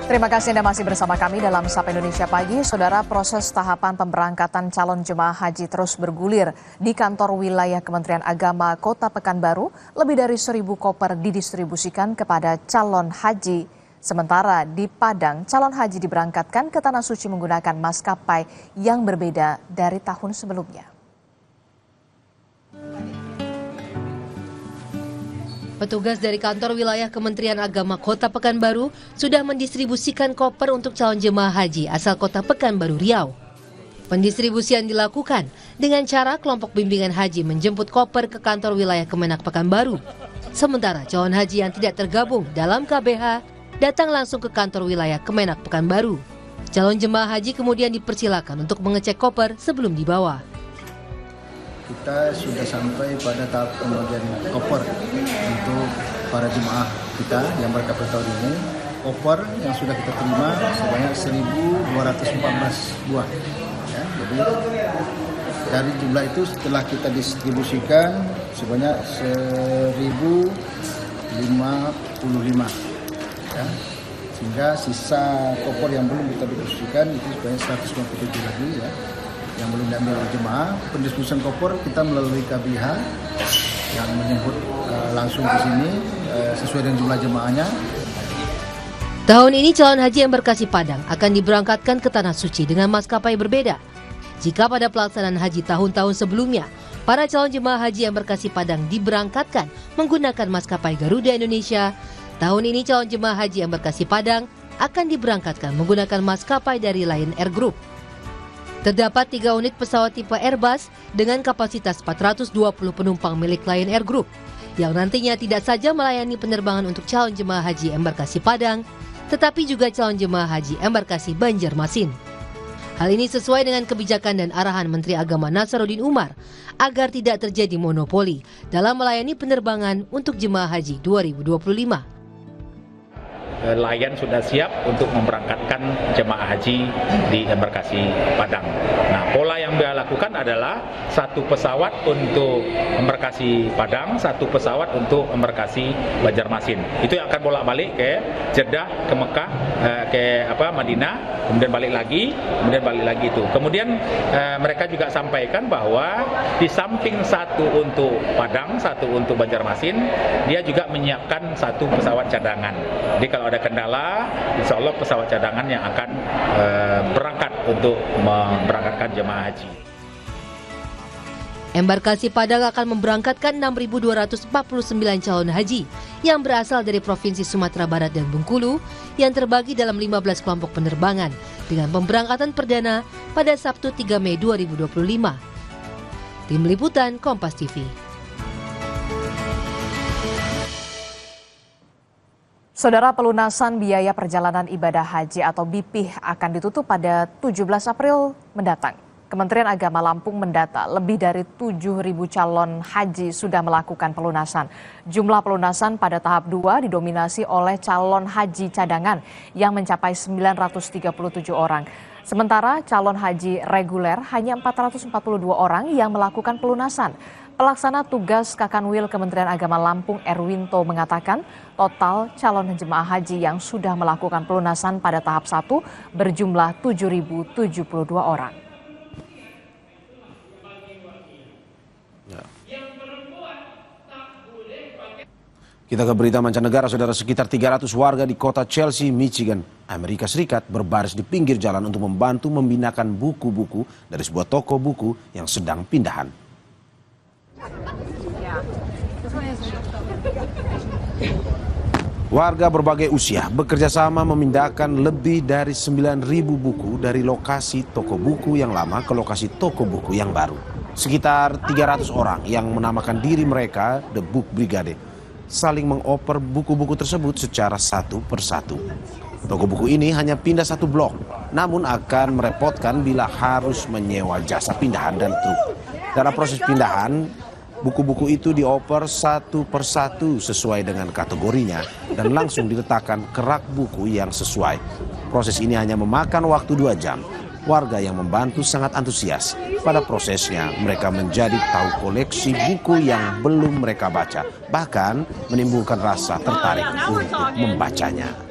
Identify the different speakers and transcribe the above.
Speaker 1: Terima kasih Anda masih bersama kami dalam Sapa Indonesia Pagi. Saudara, proses tahapan pemberangkatan calon jemaah haji terus bergulir di kantor wilayah Kementerian Agama Kota Pekanbaru. Lebih dari 1.000 koper didistribusikan kepada calon haji. Sementara di Padang, calon haji diberangkatkan ke Tanah Suci menggunakan maskapai yang berbeda dari tahun sebelumnya.
Speaker 2: Petugas dari kantor wilayah Kementerian Agama Kota Pekanbaru sudah mendistribusikan koper untuk calon jemaah haji asal Kota Pekanbaru Riau. Pendistribusian dilakukan dengan cara kelompok bimbingan haji menjemput koper ke kantor wilayah Kemenak Pekanbaru. Sementara calon haji yang tidak tergabung dalam KBH datang langsung ke kantor wilayah Kemenak Pekanbaru. Calon jemaah haji kemudian dipersilakan untuk mengecek koper sebelum dibawa.
Speaker 3: Kita sudah sampai pada tahap pembagian koper untuk para jemaah kita yang berangkat tahun ini. Koper yang sudah kita terima sebanyak 1.214 buah. Ya, jadi dari jumlah itu setelah kita distribusikan sebanyak 1.055. Ya, sehingga sisa koper yang belum kita distribusikan itu sebanyak 157 lagi ya. Yang belum diambil oleh jemaah. Pendistribusian koper kita melalui KBH yang menyebut langsung ke sini sesuai dengan jumlah jemaahnya.
Speaker 2: Tahun ini calon haji embarkasi Padang akan diberangkatkan ke Tanah Suci dengan maskapai berbeda. Jika pada pelaksanaan haji tahun-tahun sebelumnya, para calon jemaah haji embarkasi Padang diberangkatkan menggunakan maskapai Garuda Indonesia, tahun ini calon jemaah haji embarkasi Padang akan diberangkatkan menggunakan maskapai dari Lion Air Group. Terdapat 3 unit pesawat tipe Airbus dengan kapasitas 420 penumpang milik Lion Air Group yang nantinya tidak saja melayani penerbangan untuk calon jemaah haji embarkasi Padang, tetapi juga calon jemaah haji embarkasi Banjarmasin. Hal ini sesuai dengan kebijakan dan arahan Menteri Agama Nasaruddin Umar agar tidak terjadi monopoli dalam melayani penerbangan untuk jemaah haji 2025.
Speaker 4: Lion sudah siap untuk memberangkatkan jemaah haji di embarkasi Padang. Nah, pola yang dia lakukan adalah 1 pesawat untuk embarkasi Padang, 1 pesawat untuk embarkasi Banjarmasin. Itu yang akan bolak-balik ke Jeddah, ke Mekah, ke Madinah, kemudian balik lagi itu. Kemudian mereka juga sampaikan bahwa di samping 1 untuk Padang, 1 untuk Banjarmasin, dia juga menyiapkan 1 pesawat cadangan. Jadi kalau ada kendala, insya Allah pesawat cadangan yang akan berangkat untuk memberangkatkan jemaah haji.
Speaker 2: Embarkasi Padang akan memberangkatkan 6.249 calon haji yang berasal dari Provinsi Sumatera Barat dan Bengkulu yang terbagi dalam 15 kelompok penerbangan dengan pemberangkatan perdana pada Sabtu 3 Mei 2025. Tim Liputan Kompas TV.
Speaker 1: Saudara, pelunasan biaya perjalanan ibadah haji atau BIPIH akan ditutup pada 17 April mendatang. Kementerian Agama Lampung mendata lebih dari 7.000 calon haji sudah melakukan pelunasan. Jumlah pelunasan pada tahap 2 didominasi oleh calon haji cadangan yang mencapai 937 orang. Sementara calon haji reguler hanya 442 orang yang melakukan pelunasan. Pelaksana tugas Kakanwil Kementerian Agama Lampung Erwinto mengatakan total calon jemaah haji yang sudah melakukan pelunasan pada tahap 1 berjumlah 7.072 orang.
Speaker 5: Kita ke berita mancanegara, saudara. Sekitar 300 warga di kota Chelsea, Michigan, Amerika Serikat berbaris di pinggir jalan untuk membantu membinakan buku-buku dari sebuah toko buku yang sedang pindahan. Warga berbagai usia bekerja sama memindahkan lebih dari 9.000 buku dari lokasi toko buku yang lama ke lokasi toko buku yang baru. Sekitar 300 orang yang menamakan diri mereka The Book Brigade saling mengoper buku-buku tersebut secara satu persatu. Toko buku ini hanya pindah 1 blok, namun akan merepotkan bila harus menyewa jasa pindahan dan truk. Dalam proses pindahan, buku-buku itu dioper satu persatu sesuai dengan kategorinya dan langsung diletakkan ke rak buku yang sesuai. Proses ini hanya memakan waktu 2 jam. Warga yang membantu sangat antusias. Pada prosesnya, mereka menjadi tahu koleksi buku yang belum mereka baca, bahkan menimbulkan rasa tertarik untuk membacanya.